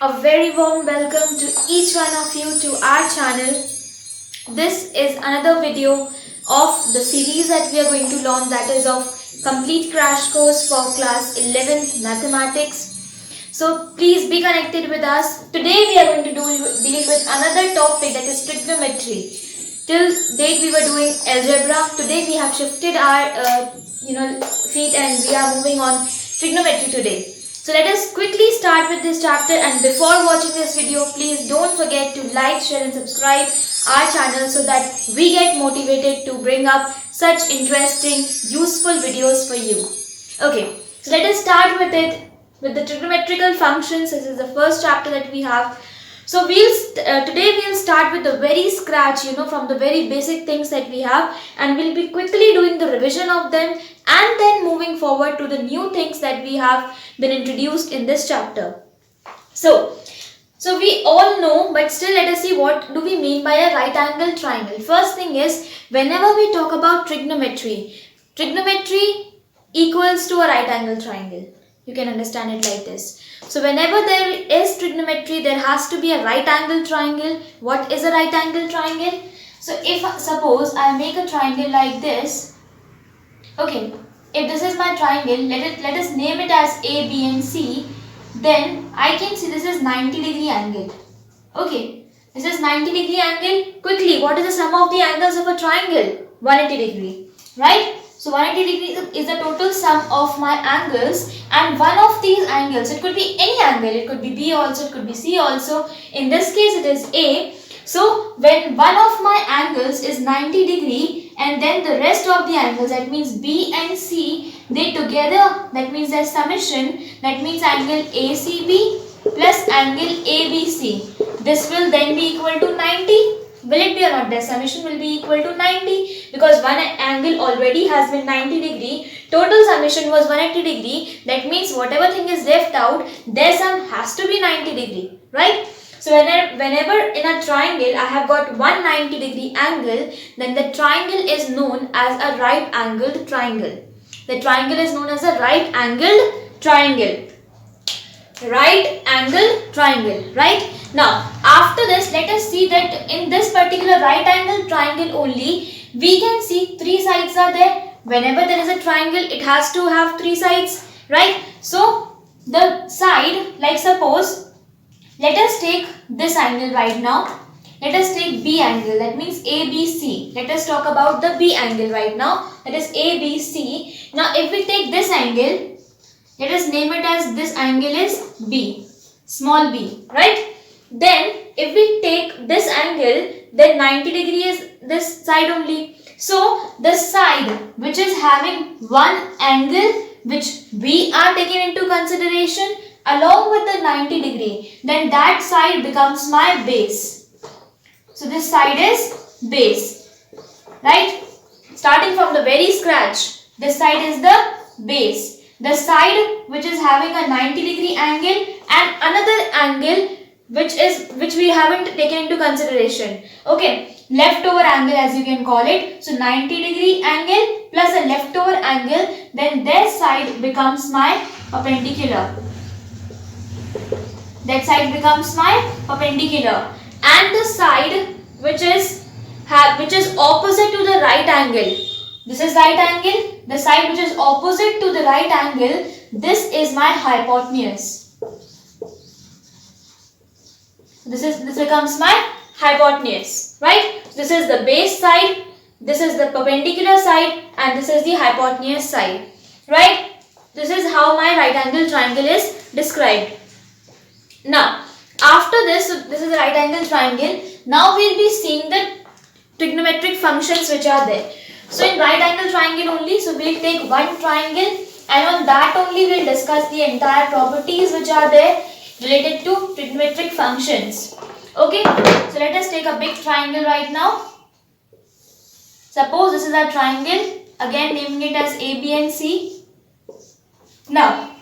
A very warm welcome to each one of you to our channel. This is another video of the series that we are going to learn, that is of complete crash course for class 11th mathematics. So please be connected with us. Today we are going to deal with another topic, that is trigonometry. Till date we were doing algebra. Today we have shifted our feet and we are moving on trigonometry today. So let us quickly start with this chapter, and before watching this video, please don't forget to like, share and subscribe our channel so that we get motivated to bring up such interesting, useful videos for you. Okay, so let us start with it, with the trigonometrical functions. This is the first chapter that we have. So today we'll start with the very scratch, from the very basic things that we have, and we'll be quickly doing the revision of them and then moving forward to the new things that we have been introduced in this chapter. So we all know, but still let us see what do we mean by a right angle triangle. First thing is, whenever we talk about trigonometry equals to a right angle triangle. You can understand it like this. So whenever there is trigonometry, there has to be a right angle triangle. What is a right angle triangle? So if suppose I make a triangle like this, okay, if this is my triangle, let us name it as A, B and C, then I can see this is 90-degree angle. Okay, this is 90-degree angle. Quickly, what is the sum of the angles of a triangle? 180 degree, right? So 180 degrees is the total sum of my angles, and one of these angles, it could be any angle, it could be B also, it could be C also. In this case it is A. So when one of my angles is 90 degree and then the rest of the angles, that means B and C, they together, that means their summation, that means angle ACB plus angle ABC. This will then be equal to 90. Will it be or not? Their summation will be equal to 90 because one angle already has been 90 degree. Total summation was 180 degree. That means whatever thing is left out, their sum has to be 90 degree, right? So whenever in a triangle I have got 190 degree angle, then the triangle is known as a right angled triangle. The triangle is known as a right angled triangle. Right angled triangle, right? Now after this, let us see that in this particular right angle triangle only, we can see three sides are there. Whenever there is a triangle, it has to have three sides, right? So the side, like suppose, let us take this angle right now. Let us take B angle, that means ABC. Let us talk about the B angle right now, that is ABC. Now if we take this angle, let us name it as this angle is B, small b, right? Then if we take this angle, then 90 degree is this side only. So the side which is having one angle which we are taking into consideration along with the 90 degree, then that side becomes my base. So this side is base, right? Starting from the very scratch, this side is the base. The side which is having a 90 degree angle and another angle which we haven't taken into consideration. Okay, leftover angle as you can call it. So 90 degree angle plus a leftover angle, then their side becomes my perpendicular. That side becomes my perpendicular, and the side which is opposite to the right angle. This is right angle. The side which is opposite to the right angle, this is my hypotenuse. This becomes my hypotenuse, right? This is the base side, this is the perpendicular side, and this is the hypotenuse side, right? This is how my right angle triangle is described. Now, after this, this is the right angle triangle. Now we'll be seeing the trigonometric functions which are there. So in right angle triangle only, so we'll take one triangle and on that only we'll discuss the entire properties which are there related to trigonometric functions. Okay, so let us take a big triangle right now. Suppose this is our triangle, again naming it as A, B and C. Now,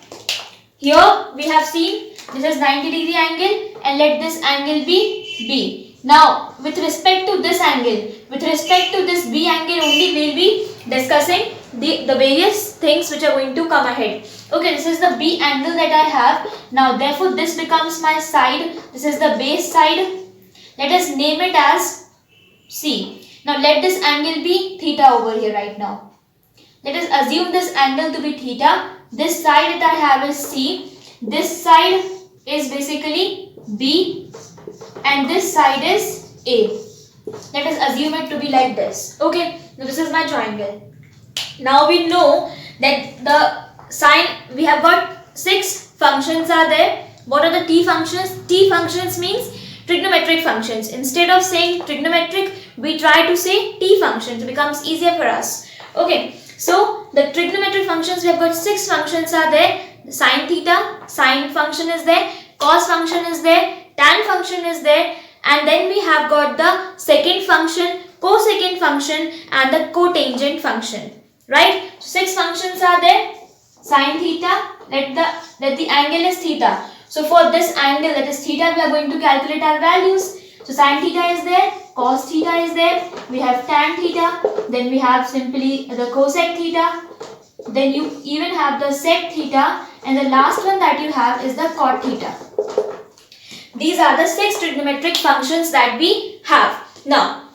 here we have seen this is 90 degree angle and let this angle be B. Now, with respect to this angle, with respect to this B angle only, we will be discussing the various things which are going to come ahead. Okay, this is the B angle that I have. Now therefore this becomes my side. This is the base side. Let us name it as C. Now let this angle be theta over here right now. Let us assume this angle to be theta. This side that I have is C. This side is basically B and this side is A. Let us assume it to be like this. Okay, now this is my triangle. Now we know that the sine, we have got 6 functions are there. What are the T functions? T functions means trigonometric functions. Instead of saying trigonometric, we try to say T functions. It becomes easier for us. Okay, so the trigonometric functions, we have got 6 functions are there. The sine theta, sine function is there, cos function is there, tan function is there, and then we have got the second function, cosecant function and the cotangent function. Right? So 6 functions are there. Sine theta, let the angle is theta. So for this angle, that is theta, we are going to calculate our values. So sine theta is there, cos theta is there, we have tan theta, then we have simply the cosec theta, then you even have the sec theta, and the last one that you have is the cot theta. These are the 6 trigonometric functions that we have. Now,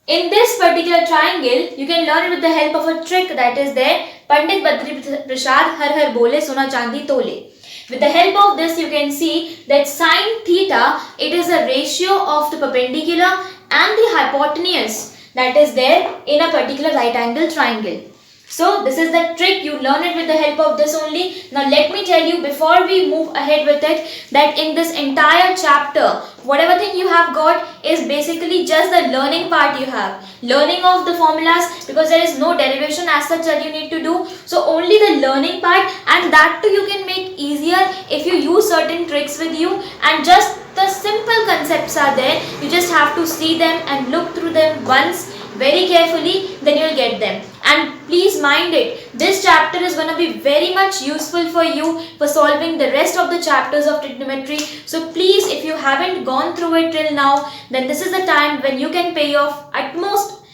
in this particular triangle, you can learn it with the help of a trick that is there. Pandit Badri Prasad har har bole sona chandi tole. With the help of this, you can see that sine theta, it is a ratio of the perpendicular and the hypotenuse that is there in a particular right angle triangle. So this is the trick, you learn it with the help of this only. Now let me tell you before we move ahead with it that in this entire chapter, whatever thing you have got is basically just the learning part you have. Learning of the formulas, because there is no derivation as such that you need to do. So only the learning part, and that too you can make easier if you use certain tricks with you, and just the simple concepts are there. You just have to see them and look through them once very carefully, then you will get them. And please mind it, this chapter is going to be very much useful for you for solving the rest of the chapters of trigonometry. So please, if you haven't gone through it till now, then this is the time when you can pay off utmost,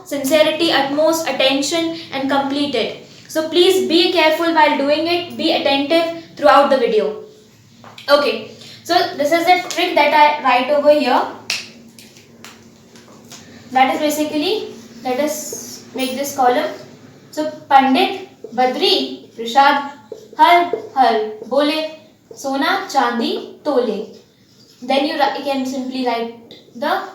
sincerity, utmost attention and complete it. So please be careful while doing it, be attentive throughout the video. Okay, so this is the trick that I write over here. That is basically, let us make this column. So Pandit Badri Prasad har bole sona chandi tole. Then you can simply write the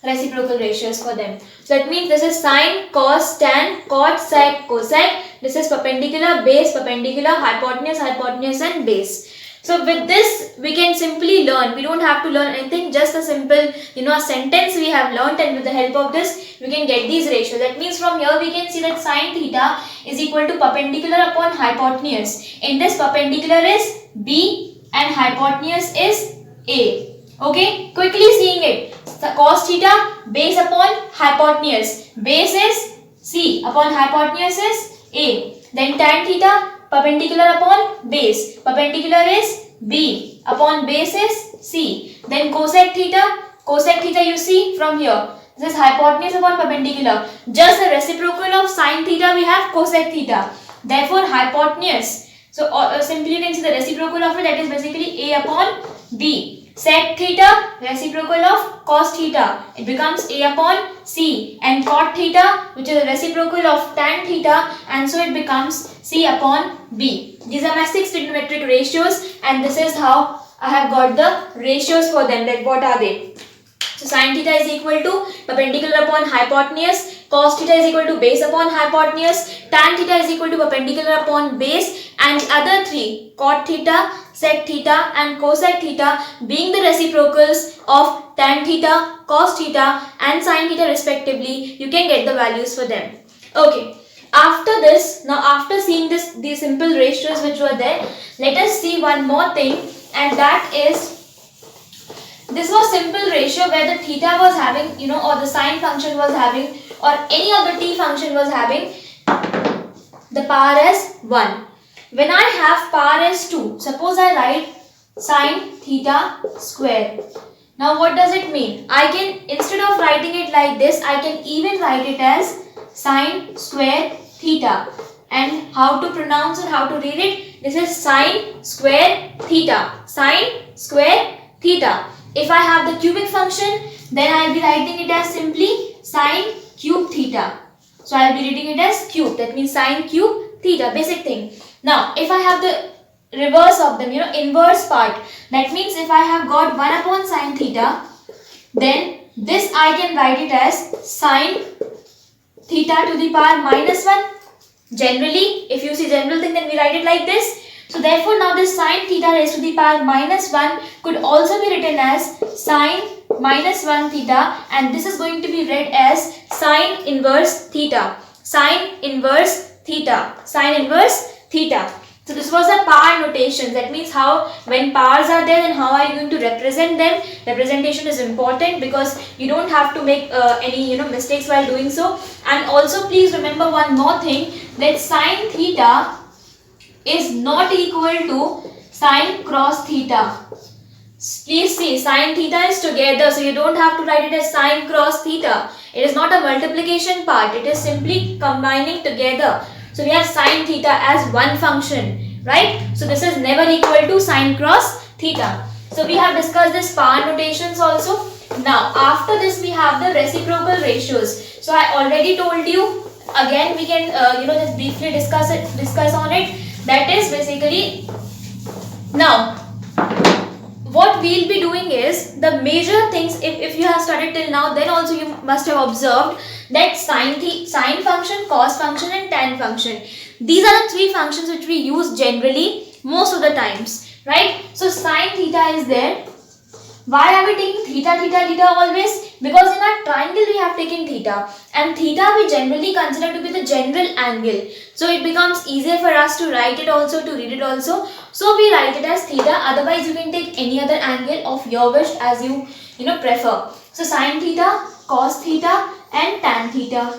reciprocal ratios for them. So that means this is sine, cos, tan, cot, sec, cosec. This is perpendicular, base, perpendicular, hypotenuse, hypotenuse and base. So with this, we can simply learn. We don't have to learn anything, just a simple, a sentence we have learnt, and with the help of this, we can get these ratios. That means from here, we can see that sine theta is equal to perpendicular upon hypotenuse. In this, perpendicular is B and hypotenuse is A. Okay, quickly seeing it. So cos theta, base upon hypotenuse. Base is C upon hypotenuse is A. Then tan theta, perpendicular upon base. Perpendicular is B upon base is C. Then cosec theta you see from here. This is hypotenuse upon perpendicular. Just the reciprocal of sine theta we have cosec theta. Therefore hypotenuse. So simply you can see the reciprocal of it, that is basically A upon B. Sec theta, reciprocal of cos theta. It becomes A upon C. And cot theta, which is a reciprocal of tan theta, and so it becomes C upon B. These are my 6 trigonometric ratios, and this is how I have got the ratios for them. That what are they? So sine theta is equal to perpendicular upon hypotenuse, cos theta is equal to base upon hypotenuse, tan theta is equal to perpendicular upon base, and the other 3, cot theta, sec theta and cosec theta being the reciprocals of tan theta, cos theta and sine theta respectively, you can get the values for them. Okay. After this, now after seeing these simple ratios which were there, let us see one more thing, and that is, this was simple ratio where the theta was having, or the sine function was having, or any of the t function was having the power as 1. When I have power as 2, suppose I write sine theta square. Now what does it mean? I can, instead of writing it like this, I can even write it as sine square theta. And how to pronounce or how to read it? This is sine square theta. Sine square theta. If I have the cubic function, then I will be writing it as simply sine cube theta. So I will be reading it as cube. That means sine cube theta, basic thing. Now, if I have the reverse of them, inverse part, that means if I have got 1 upon sine theta, then this I can write it as sine theta to the power minus 1. Generally, if you see general thing, then we write it like this. So therefore, now this sine theta raised to the power minus 1 could also be written as sine minus 1 theta, and this is going to be read as sine inverse theta. Sine inverse theta. Sine inverse theta. So this was a power notation. That means how, when powers are there, then how are you going to represent them? Representation is important because you don't have to make any mistakes while doing so. And also please remember one more thing, that sine theta is not equal to sine cross theta. Please see, sine theta is together, so you don't have to write it as sine cross theta. It is not a multiplication part, it is simply combining together. So we have sine theta as one function, right? So this is never equal to sine cross theta. So we have discussed this power notations also. Now after this we have the reciprocal ratios. So I already told you, again we can just briefly discuss on it. That is basically, now what we'll be doing is the major things. If you have studied till now, then also you must have observed that sine function, cos function and tan function. These are the three functions which we use generally most of the times, right? So sine theta is there. Why are we taking theta always? Because in our triangle we have taken theta, and theta we generally consider to be the general angle. So it becomes easier for us to write it also, to read it also. So we write it as theta. Otherwise you can take any other angle of your wish as you prefer. So sine theta, cos theta and tan theta.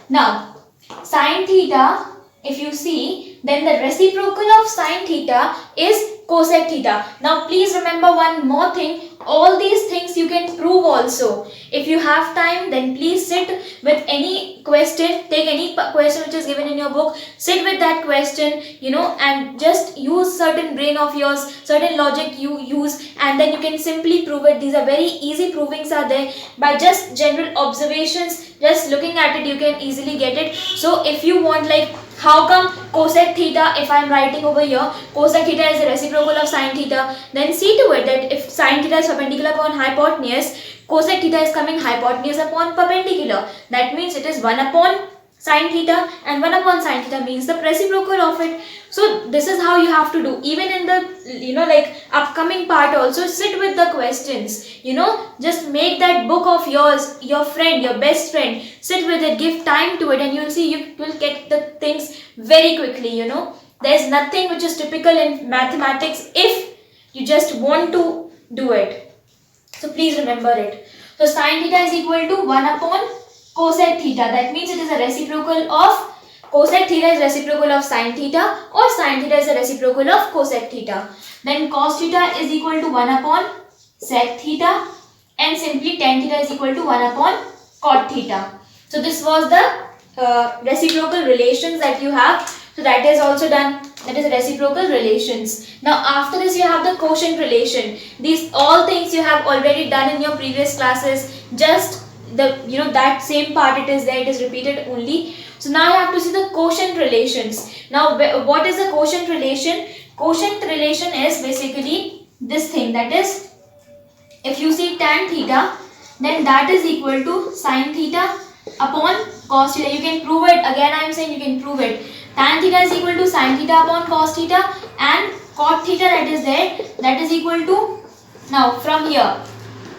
Now sine theta, if you see, then the reciprocal of sine theta is cosec theta. Now please remember one more thing, all these things you can prove also. If you have time, then please sit with any question, take any question which is given in your book, sit with that question, and just use certain brain of yours, certain logic you use, and then you can simply prove it. These are very easy provings are there. By just general observations, just looking at it, you can easily get it. So if you want, like, how come cosec theta, if I am writing over here, cosec theta is the reciprocal of sine theta, then see to it that if sine theta is perpendicular upon hypotenuse, cosec theta is coming hypotenuse upon perpendicular. That means it is 1 upon sine theta, and 1 upon sine theta means the reciprocal of it. So this is how you have to do. Even in the upcoming part also, sit with the questions. Just make that book of yours, your friend, your best friend, sit with it, give time to it, and you'll see you will get the things very quickly. There's nothing which is typical in mathematics if you just want to do it. So please remember it. So sine theta is equal to 1 upon cosec theta. That means it is a reciprocal of cosec theta is reciprocal of sine theta, or sine theta is a reciprocal of cosec theta. Then cos theta is equal to 1 upon sec theta, and simply tan theta is equal to 1 upon cot theta. So this was the reciprocal relations that you have. So that is also done. That is reciprocal relations. Now after this you have the quotient relation. These all things you have already done in your previous classes. Just the that same part it is there, it is repeated only. So now you have to see the quotient relations. Now what is the quotient relation? Quotient relation is basically this thing, that is, if you see tan theta, then that is equal to sine theta upon cos theta. You can prove it. Again I am saying you can prove it. Tan theta is equal to sine theta upon cos theta, and cot theta that is there, that is equal to, now from here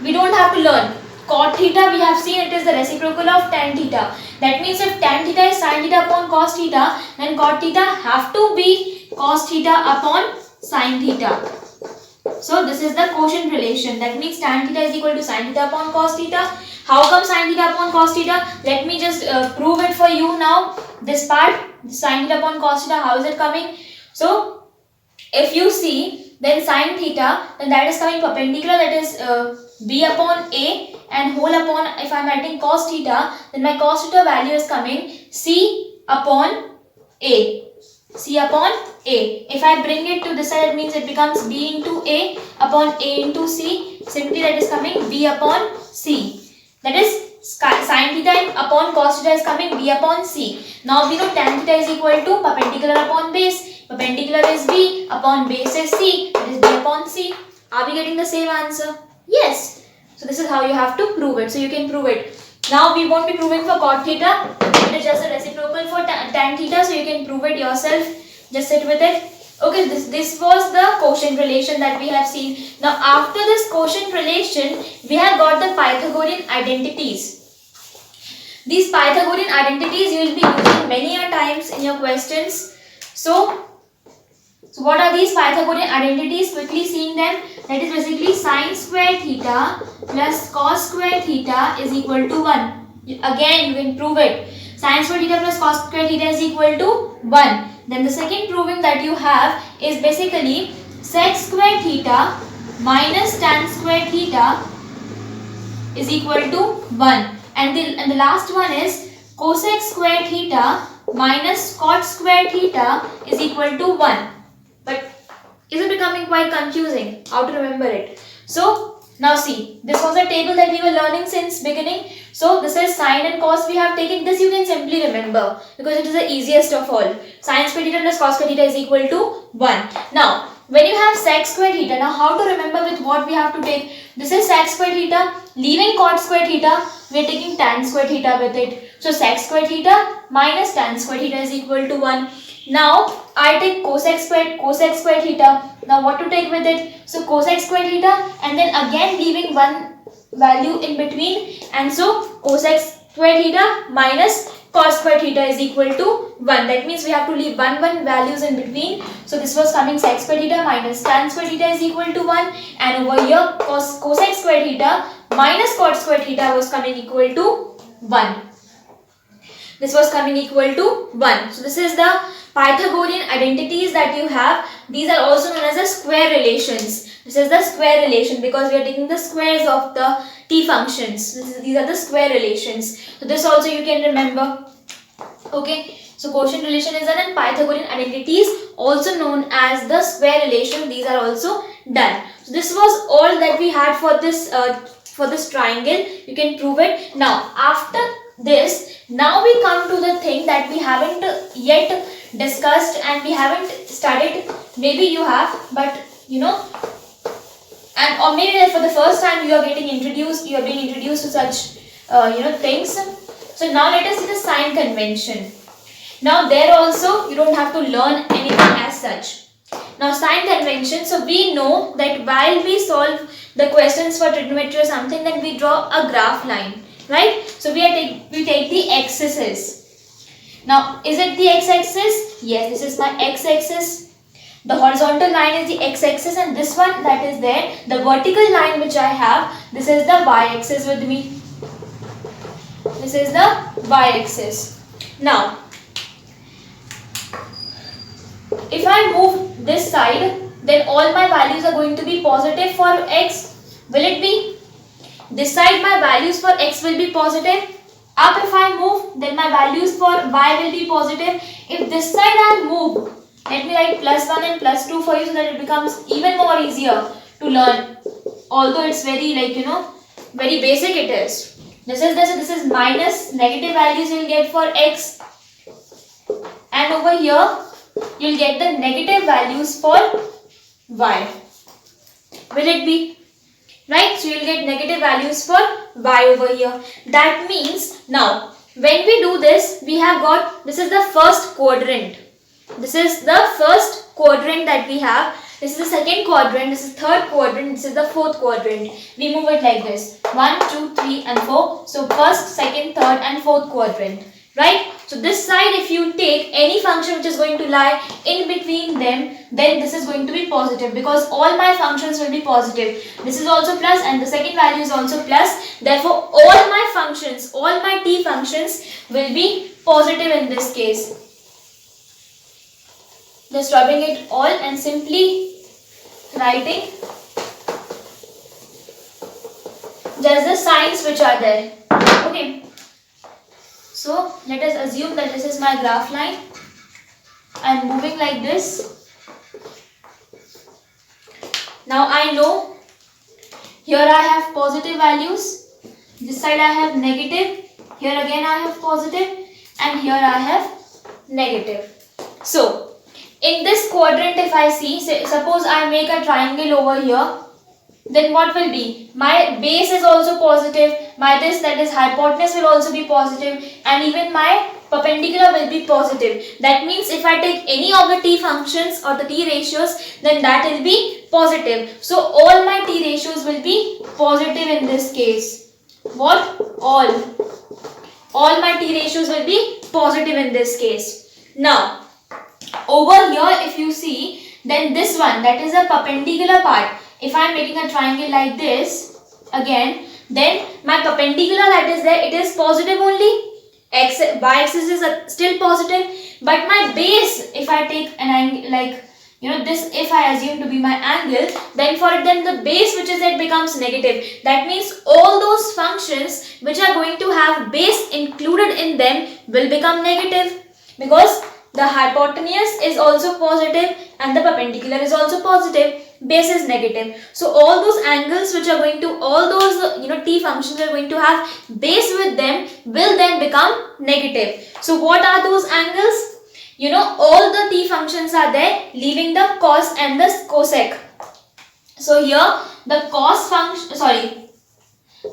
we don't have to learn. Cot theta we have seen it is the reciprocal of tan theta. That means if tan theta is sine theta upon cos theta, then cot theta have to be cos theta upon sine theta. So this is the quotient relation. That means tan theta is equal to sine theta upon cos theta. How come sine theta upon cos theta? Let me just prove it for you now. This part, sine theta upon cos theta, how is it coming? So if you see, then sine theta, then that is coming perpendicular, that is b upon a, and whole upon, if I am writing cos theta, then my cos theta value is coming c upon A. C upon A. If I bring it to this side, it means it becomes B into A upon A into C. Simply that is coming B upon C. That is sin theta upon cos theta is coming B upon C. Now we know tan theta is equal to perpendicular upon base. Perpendicular is B upon base is C. That is B upon C. Are we getting the same answer? Yes. So this is how you have to prove it. So you can prove it. Now we won't be proving for cot theta. It is just a reciprocal for tan theta. So you can prove it yourself. Just sit with it. Okay, this was the quotient relation that we have seen. Now after this quotient relation, we have got the Pythagorean identities. These Pythagorean identities you will be using many a times in your questions. So what are these Pythagorean identities? Quickly seeing them. That is basically sin square theta plus cos square theta is equal to 1. Again you can prove it. Sin square theta plus cos square theta is equal to 1. Then the second proving that you have is basically sec square theta minus tan square theta is equal to 1. And the last one is cosec square theta minus cot square theta is equal to 1. But is it becoming quite confusing how to remember it? So now see, this was a table that we were learning since beginning. So this is sine and cos we have taken. This you can simply remember because it is the easiest of all. Sin square theta plus cos square theta is equal to 1. Now when you have sec square theta, now how to remember with what we have to take? This is sec square theta. Leaving cot square theta, we are taking tan square theta with it. So sec square theta minus tan square theta is equal to 1. Now I take cosec square theta. Now what to take with it? So cosec square theta and then again leaving one value in between, and so cosec square theta minus cos square theta is equal to 1. That means we have to leave one values in between. So this was coming sec square theta minus tan square theta is equal to 1, and over here cosec square theta minus cot square theta was coming equal to 1. This was coming equal to 1. So this is the Pythagorean identities that you have. These are also known as the square relations. This is the square relation because we are taking the squares of the t functions. These are the square relations. So this also you can remember. Okay. So quotient relation is done, and Pythagorean identities also known as the square relation. These are also done. So this was all that we had for this triangle. You can prove it. Now after this, now we come to the thing that we haven't yet discussed and we haven't studied. Maybe you have, but you know, and or maybe that for the first time you are being introduced to such things. So now let us see the sign convention. Now there also you don't have to learn anything as such. Now sign convention, so we know that while we solve the questions for trigonometry or something, then we draw a graph line, right? So we take the x-axis. Now is it the x-axis? Yes, this is my x-axis. The horizontal line is the x-axis, and this one that is there, the vertical line which I have, this is the y-axis with me. This is the y-axis. Now if I move this side, then all my values are going to be positive for x. Will it be? This side my values for x will be positive. Up if I move, then my values for y will be positive. If this side I move, let me write +1 and +2 for you so that it becomes even more easier to learn. Although it's very very basic it is. This is minus, negative values you will get for x. And over here, you will get the negative values for y. Will it be? Right? So you will get negative values for y over here. That means now when we do this, we have got, this is the first quadrant. This is the first quadrant that we have. This is the second quadrant. This is third quadrant. This is the fourth quadrant. We move it like this. 1, 2, 3 and 4. So first, second, third and fourth quadrant. Right? So this side, if you take any function which is going to lie in between them, then this is going to be positive because all my functions will be positive. This is also plus and the second value is also plus. Therefore, all my functions, all my t functions will be positive in this case. Just rubbing it all and simply writing just the signs which are there. Okay. So let us assume that this is my graph line. I am moving like this. Now I know here I have positive values. This side I have negative. Here again I have positive. And here I have negative. So in this quadrant, if I see, suppose I make a triangle over here, then what will be? My base is also positive, my that is hypotenuse will also be positive, and even my perpendicular will be positive. That means if I take any of the t functions or the t ratios, then that will be positive. So all my t ratios will be positive in this case. What? All my t ratios will be positive in this case. Now over here if you see, then this one, that is a perpendicular part. If I am making a triangle like this again, then my perpendicular that is there, it is positive only. Y-axis is still positive, but my base, if I take an angle like this, if I assume to be my angle, then for it, then the base which is there becomes negative. That means all those functions which are going to have base included in them will become negative, because the hypotenuse is also positive and the perpendicular is also positive. Base is negative. So all those angles which are going to, all those t functions are going to have base with them will then become negative. So what are those angles? All the t functions are there, leaving the cos and the cosec. So here the cos function,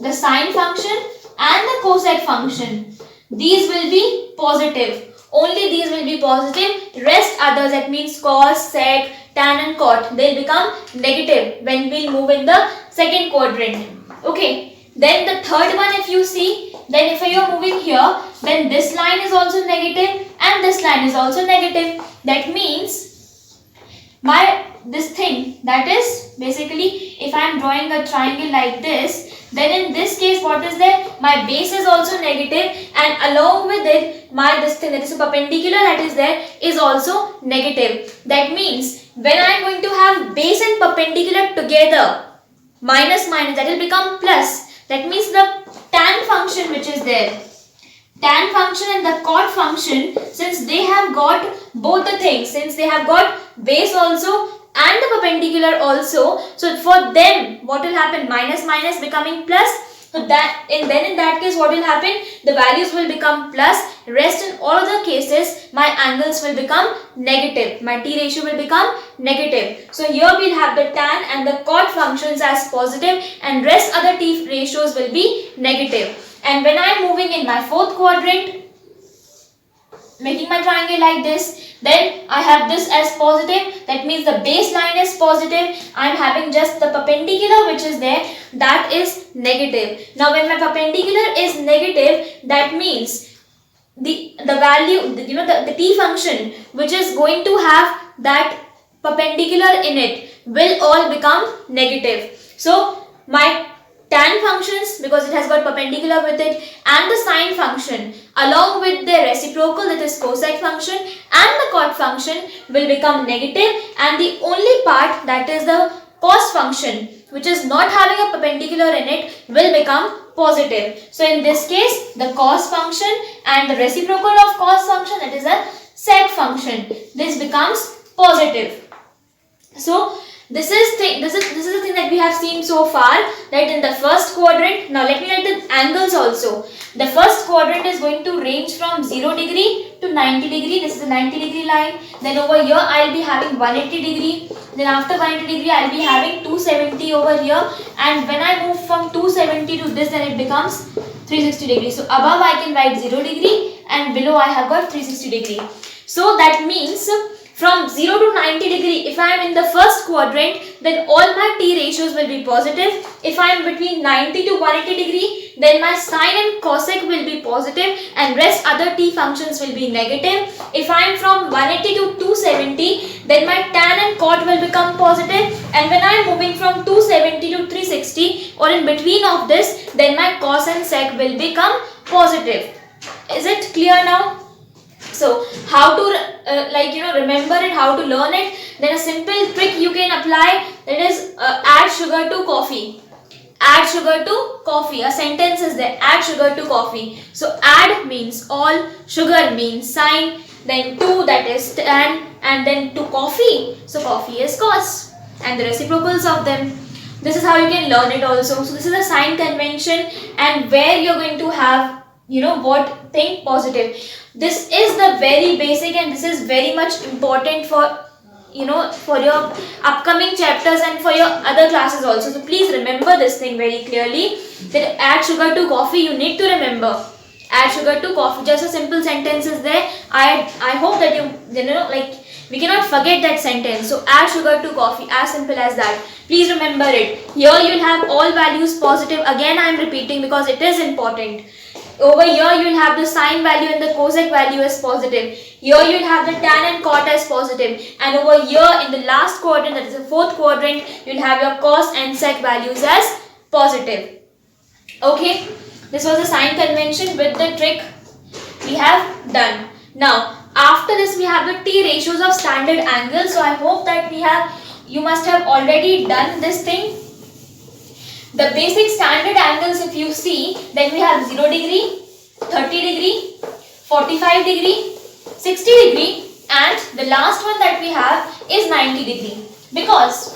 the sine function and the cosec function, these will be positive. Only these will be positive. Rest others, that means cos, sec, tan and cot, they'll become negative when we move in the second quadrant. Okay. Then the third one, if you see, then if you are moving here, then this line is also negative and this line is also negative. That means this thing, that is basically if I am drawing a triangle like this, then in this case what is there? My base is also negative, and along with it this thing, that is a perpendicular that is there, is also negative. That means when I am going to have base and perpendicular together, minus, that will become plus. That means the tan function which is there, tan function and the cot function, since they have got both the things, since they have got base also and the perpendicular also, so for them what will happen? Minus becoming plus. So that in that case what will happen? The values will become plus. Rest in all other cases my angles will become negative. My t ratio will become negative. So here we'll have the tan and the cot functions as positive, and rest other t ratios will be negative. And when I am moving in my fourth quadrant, making my triangle like this, then I have this as positive. That means the baseline is positive. I am having just the perpendicular which is there, that is negative. Now when my perpendicular is negative, that means the value, the t function which is going to have that perpendicular in it will all become negative. So my tan functions, because it has got perpendicular with it, and the sine function along with the reciprocal, that is cosec function, and the cot function will become negative, and the only part, that is the cos function, which is not having a perpendicular in it, will become positive. So in this case the cos function and the reciprocal of cos function, that is a sec function, this becomes positive. So this is the thing that we have seen so far, right, in the first quadrant. Now let me write the angles also. The first quadrant is going to range from 0 degree to 90 degree. This is a 90 degree line. Then over here I will be having 180 degree. Then after 180 degree I will be having 270 over here. And when I move from 270 to this, then it becomes 360 degree. So above I can write 0 degree and below I have got 360 degree. So that means from 0 to 90 degree, if I am in the first quadrant, then all my t ratios will be positive. If I am between 90 to 180 degree, then my sine and cosec will be positive, and rest other t functions will be negative. If I am from 180 to 270, then my tan and cot will become positive, and when I am moving from 270 to 360 or in between of this, then my cos and sec will become positive. Is it clear now? So how to remember it, how to learn it? Then a simple trick you can apply, that is add sugar to coffee. add sugar to coffee. A sentence is there, add sugar to coffee. So add means all, sugar means sign, then to, that is tan, and then to coffee. So coffee is cos, and the reciprocals of them. This is how you can learn it also. So this is a sign convention, and where you're going to have, what, think positive. This is the very basic, and this is very much important for for your upcoming chapters and for your other classes also. So please remember this thing very clearly, that add sugar to coffee, you need to remember. Add sugar to coffee, just a simple sentence is there. I hope that we cannot forget that sentence. So add sugar to coffee, as simple as that. Please remember it. Here you will have all values positive. Again I am repeating because it is important. Over here you will have the sine value and the cosec value as positive. Here you will have the tan and cot as positive. And over here in the last quadrant, that is the fourth quadrant, you will have your cos and sec values as positive. Okay, this was the sign convention with the trick we have done. Now after this we have the T ratios of standard angles. So I hope that you must have already done this thing. The basic standard angles, if you see, then we have 0 degree, 30 degree, 45 degree, 60 degree, and the last one that we have is 90 degree. Because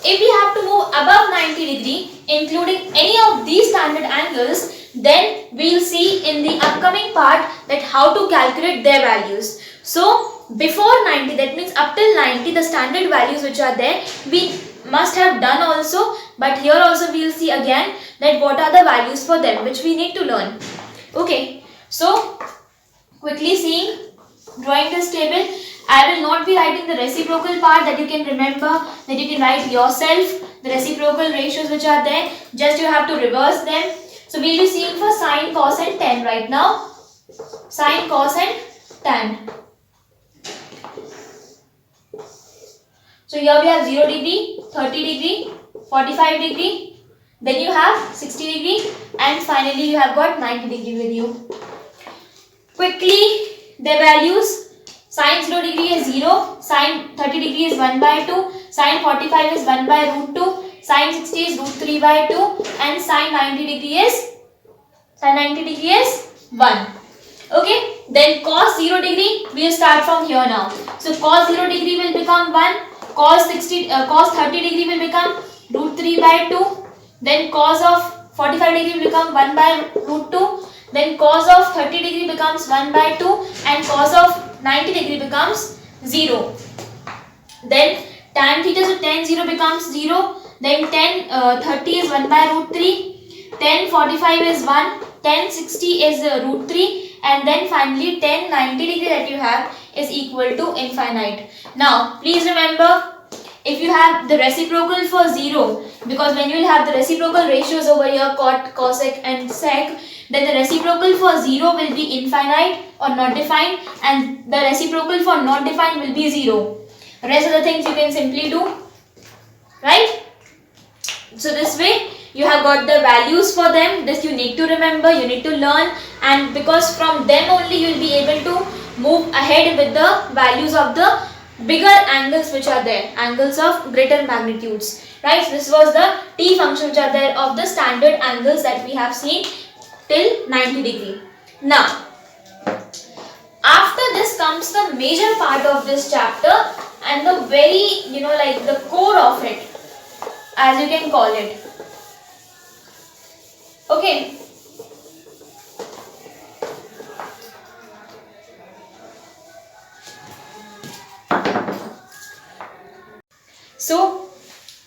if we have to move above 90 degree, including any of these standard angles, then we will see in the upcoming part that how to calculate their values. So before 90, that means up till 90, the standard values which are there, we must have done also, but here also we will see again that what are the values for them which we need to learn. Okay, so quickly seeing, drawing this table, I will not be writing the reciprocal part, that you can remember, that you can write yourself, the reciprocal ratios which are there, just you have to reverse them. So we will be seeing for sine, cos and tan right now. Sine, cos and tan. So here we have 0 degree, 30 degree, 45 degree, then you have 60 degree, and finally you have got 90 degree with you. Quickly, their values, sine 0 degree is 0, sine 30 degree is 1 by 2, sine 45 is 1 by root 2, sine 60 is root 3 by 2, and sine 90 degree is 1. Okay, then cos 0 degree, we will start from here now. So cos 0 degree will become 1. Cos 30 degree will become root 3 by 2. Then cos of 45 degree will become 1 by root 2. Then cos of 30 degree becomes 1 by 2. And cos of 90 degree becomes 0. Then tan theta, so tan 0 becomes 0. Then tan 30 is 1 by root 3. Tan 45 is 1. Tan 60 is root 3. And then finally tan 90 degree that you have is equal to infinite. Now please remember, if you have the reciprocal for 0, because when you will have the reciprocal ratios over here, cot, cosec and sec, then the reciprocal for 0 will be infinite or not defined, and the reciprocal for not defined will be 0. Rest of the things you can simply do, right? So this way you have got the values for them. This you need to remember, you need to learn, and because from them only you will be able to move ahead with the values of the bigger angles which are there, angles of greater magnitudes, right? So this was the T functions which are there of the standard angles that we have seen till 90 degree. Now after this comes the major part of this chapter, and the very like the core of it, as you can call it. Okay, so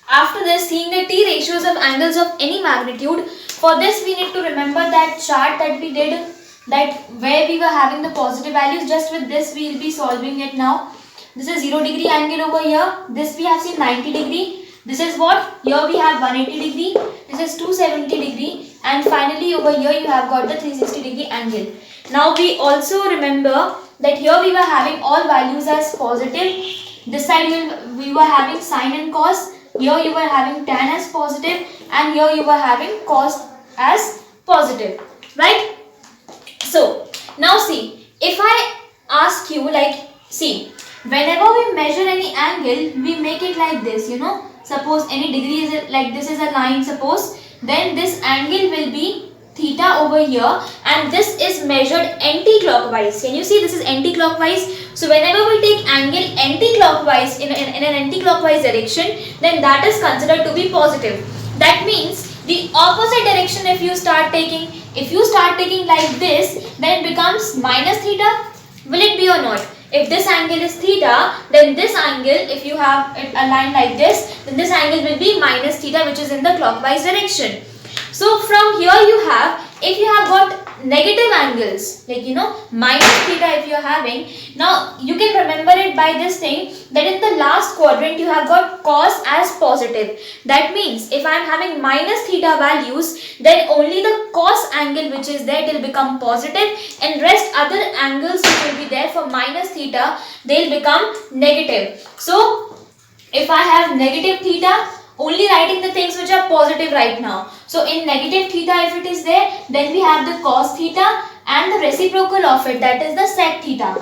after this, seeing the T ratios of angles of any magnitude, for this we need to remember that chart that we did, that where we were having the positive values. Just with this we will be solving it now. This is 0 degree angle over here. This we have seen 90 degree. This is what? Here we have 180 degree. This is 270 degree. And finally over here you have got the 360 degree angle. Now we also remember that here we were having all values as positive. This side we were having sine and cos. Here you were having tan as positive, and here you were having cos as positive, right? So now see, if I ask you, like, see, whenever we measure any angle, we make it like this, Suppose any degree is like this is a line, suppose, then this angle will be theta over here, and this is measured anti-clockwise. Can you see this is anti-clockwise? So whenever we take angle anti-clockwise in an anti-clockwise direction, then that is considered to be positive. That means the opposite direction if you start taking like this, then it becomes minus theta. Will it be or not? If this angle is theta, then this angle, if you have it aligned like this, then this angle will be minus theta, which is in the clockwise direction. So from here you have, if you have got negative angles, like minus theta if you are having, now you can remember it by this thing, that in the last quadrant you have got cos as positive. That means if I am having minus theta values, then only the cos angle which is there, it will become positive, and rest other angles which will be there for minus theta, they will become negative. So if I have negative theta, only writing the things which are positive right now. So in negative theta if it is there, then we have the cos theta and the reciprocal of it, that is the sec theta.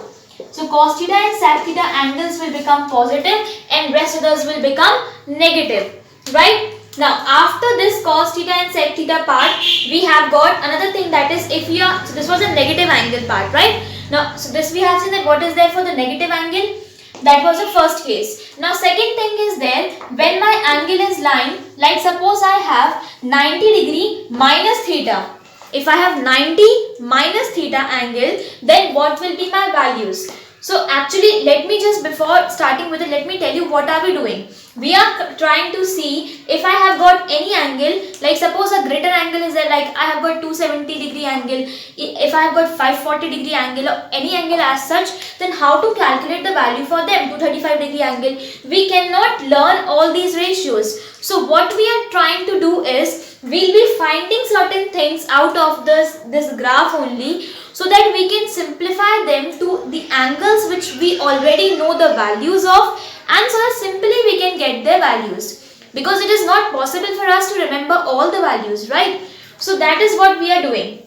So cos theta and sec theta angles will become positive and rest others will become negative. Right? Now after this cos theta and sec theta part, we have got another thing, that is if you are, so this was a negative angle part, right? Now so this we have seen that what is there for the negative angle. That was the first case. Now second thing is there, when my angle is lying, like suppose I have 90 degree minus theta. If I have 90 minus theta angle, then what will be my values? So actually, let me just, before starting with it, let me tell you what are we doing. We are trying to see if I have got any angle, like suppose a greater angle is there, like I have got 270 degree angle, if I have got 540 degree angle or any angle as such, then how to calculate the value for them, 235 degree angle. We cannot learn all these ratios. So what we are trying to do is, we'll be finding certain things out of this graph only, so that we can simplify them to the angles which we already know the values of, and so that simply we can get their values, because it is not possible for us to remember all the values, right? So that is what we are doing.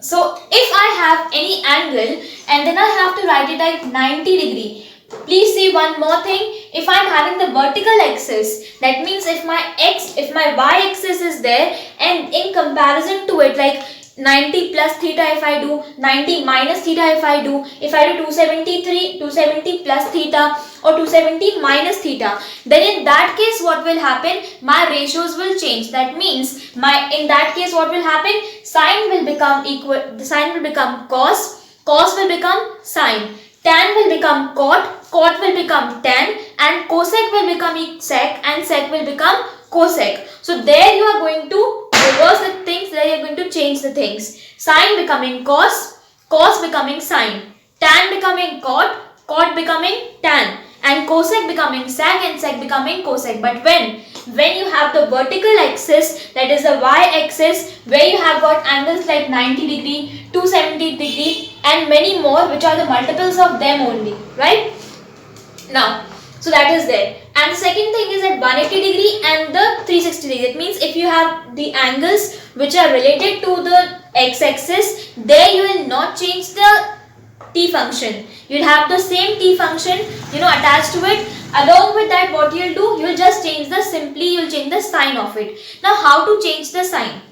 So if I have any angle and then I have to write it at 90 degree, please see one more thing. If I am having the vertical axis, that means if my y axis is there, and in comparison to it, like 90 plus theta if I do, 90 minus theta if I do 270 plus theta or 270 minus theta, then in that case what will happen, my ratios will change. That means in that case what will happen, sine will become sine will become cos, cos will become sine, tan will become cot, cot will become tan, and cosec will become sec, and sec will become cosec. So there you are going to reverse the things, there you are going to change the things. Sine becoming cos, cos becoming sine, tan becoming cot, cot becoming tan, and cosec becoming sec, and sec becoming cosec. But when you have the vertical axis, that is the y-axis, where you have got angles like 90 degree, 270 degree, and many more, which are the multiples of them only, right? Now, so that is there. And the second thing is at 180 degree and the 360 degree. That means if you have the angles which are related to the x-axis, there you will not change the t function. You will have the same t function, attached to it. Along with that, what you will do, you will just change you will change the sign of it. Now, how to change the sign?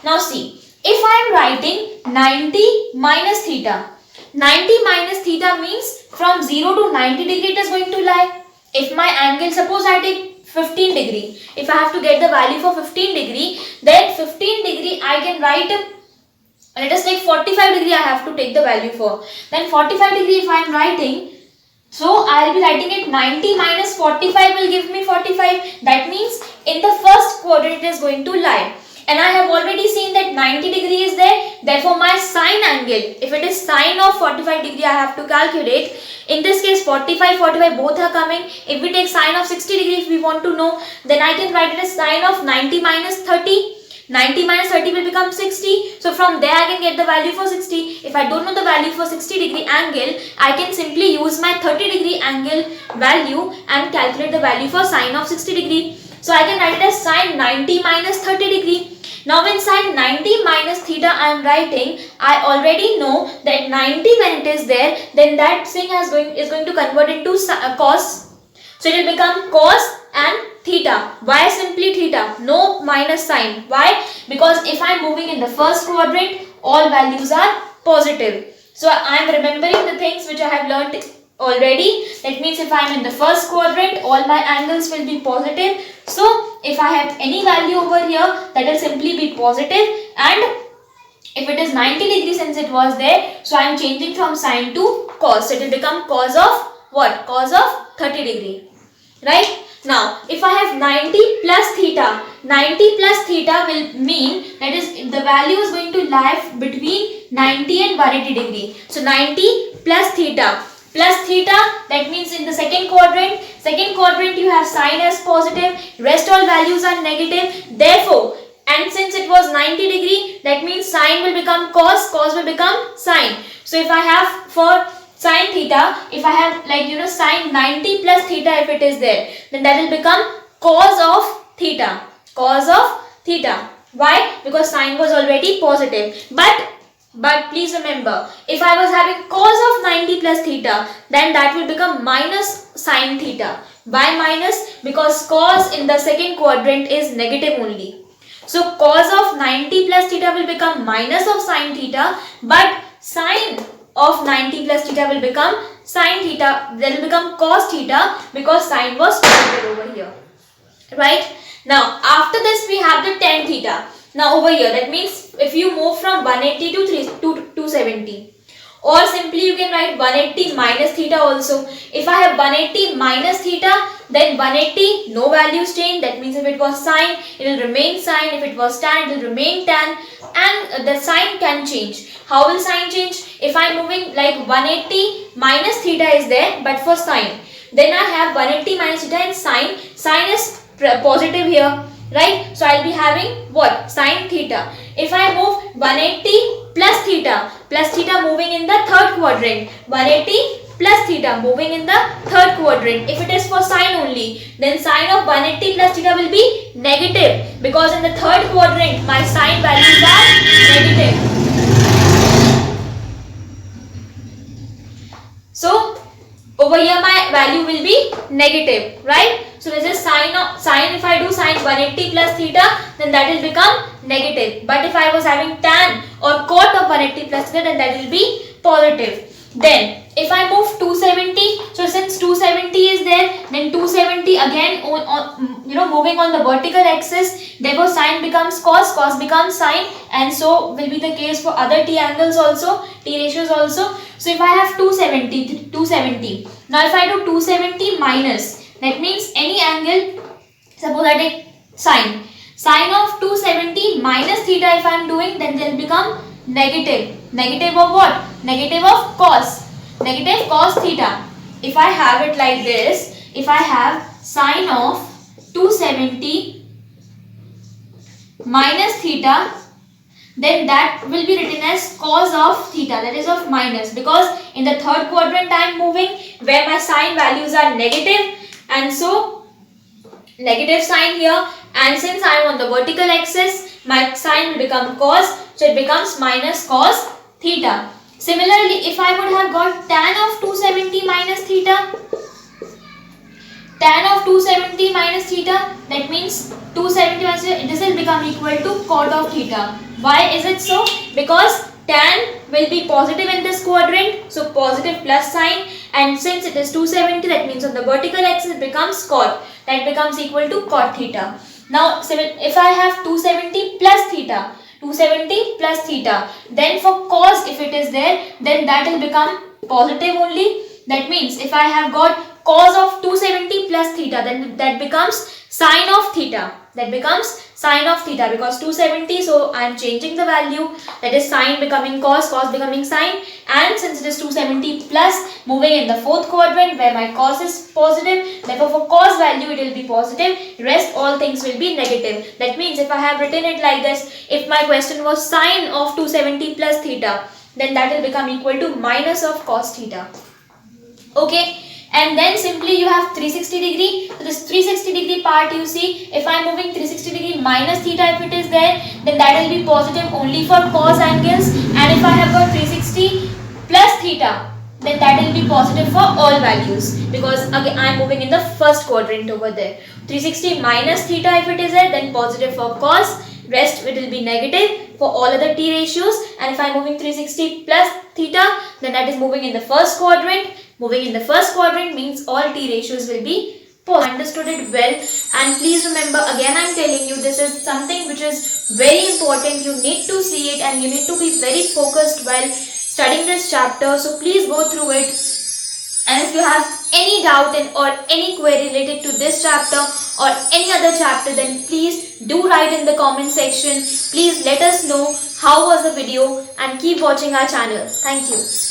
Now see, if I am writing 90 minus theta, 90 minus theta means from 0 to 90 degree it is going to lie. If my angle, suppose I take 15 degree, if I have to get the value for 15 degree, then 15 degree I can write, let us take 45 degree I have to take the value for. Then 45 degree if I am writing, so I will be writing it 90 minus 45 will give me 45. That means in the first quadrant it is going to lie. And I have already seen that 90 degree is there. Therefore, my sine angle, if it is sine of 45 degree, I have to calculate. In this case, 45 both are coming. If we take sine of 60 degree, if we want to know, then I can write it as sine of 90 minus 30. 90 minus 30 will become 60. So from there I can get the value for 60. If I don't know the value for 60 degree angle, I can simply use my 30 degree angle value and calculate the value for sine of 60 degree. So I can write it as sine 90 minus 30 degree. Now when sine 90 minus theta I am writing, I already know that 90 when it is there, then that thing is going to convert into cos. So it will become cos and theta. Why simply theta? No minus sign. Why? Because if I am moving in the first quadrant, all values are positive. So I am remembering the things which I have learnt already. That means if I am in the first quadrant, all my angles will be positive. So if I have any value over here, that will simply be positive, and if it is 90 degrees since it was there, so I am changing from sine to cos. So it will become cos of what? Cos of 30 degree. Right? Now, if I have 90 plus theta, 90 plus theta will mean that is the value is going to lie between 90 and 180 degree. So 90 plus theta. Plus theta, that means in the second quadrant you have sine as positive, rest all values are negative. Therefore, and since it was 90 degree, that means sine will become cos, cos will become sine. So if I have for sine theta, if I have like sine 90 plus theta if it is there, then that will become cos of theta. Cos of theta. Why? Because sine was already positive. But please remember, if I was having cos of 90 plus theta, then that will become minus sine theta. Why minus? Because cos in the second quadrant is negative only. So cos of 90 plus theta will become minus of sine theta, but sine of 90 plus theta will become sine theta, that will become cos theta because sine was positive over here. Right? Now after this we have the tan theta. Now over here, that means if you move from 180 to 270, or simply you can write 180 minus theta also. If I have 180 minus theta, then 180 no values change. That means if it was sine, it will remain sine. If it was tan, it will remain tan, and the sign can change. How will sign change? If I am moving like 180 minus theta is there, but for sine, then I have 180 minus theta and sine. Sine is positive here. Right? So I'll be having what? Sine theta. If I move 180 plus theta moving in the third quadrant, 180 plus theta moving in the third quadrant. If it is for sine only, then sine of 180 plus theta will be negative, because in the third quadrant my sine values are negative. So over here my value will be negative, right? So this is sine. If I do sine 180 plus theta, then that will become negative. But if I was having tan or cot of 180 plus theta, then that will be positive. Then if I move 270, so since 270 is there, then 270 again moving on the vertical axis, therefore sine becomes cos, cos becomes sine, and so will be the case for other t angles also, t ratios also. So if I have 270, now if I do 270 minus, that means any angle, suppose I take sine of 270 minus theta if I am doing, then they will become negative. Negative of what? Negative of cos. Negative cos theta. If I have it like this, if I have sine of 270 minus theta, then that will be written as cos of theta, that is of minus, because in the third quadrant I am moving where my sine values are negative, and so negative sign here, and since I am on the vertical axis, my sign will become cos, so it becomes minus cos theta. Similarly, if I would have got tan of 270 minus theta, tan of 270 minus theta, that means 270 minus theta, this will become equal to cot of theta. Why is it so? Because tan will be positive in this quadrant, so positive plus sign, and since it is 270, that means on the vertical axis it becomes cot, that becomes equal to cot theta. Now if I have 270 plus theta, 270 plus theta, then for cos if it is there, then that will become positive only. That means if I have got cos of 270 plus theta, then that becomes sine of theta. That becomes sine of theta, because 270, so I am changing the value, that is sine becoming cos, cos becoming sine, and since it is 270 plus moving in the fourth quadrant where my cos is positive, therefore for cos value it will be positive, rest all things will be negative. That means if I have written it like this, if my question was sine of 270 plus theta, then that will become equal to minus of cos theta. Okay. And then simply you have 360 degree. So this 360 degree part, you see, if I am moving 360 degree minus theta if it is there, then that will be positive only for cos angles. And if I have got 360 plus theta, then that will be positive for all values, because again I am moving in the first quadrant over there. 360 minus theta if it is there, then positive for cos, rest it will be negative for all other t ratios. And if I am moving 360 plus theta, then that is moving in the first quadrant. Moving in the first quadrant means all t ratios will be positive. Understood it well, and please remember, again I am telling you, this is something which is very important. You need to see it and you need to be very focused while studying this chapter. So please go through it. And if you have any doubt or any query related to this chapter or any other chapter, then please do write in the comment section. Please let us know how was the video and keep watching our channel. Thank you.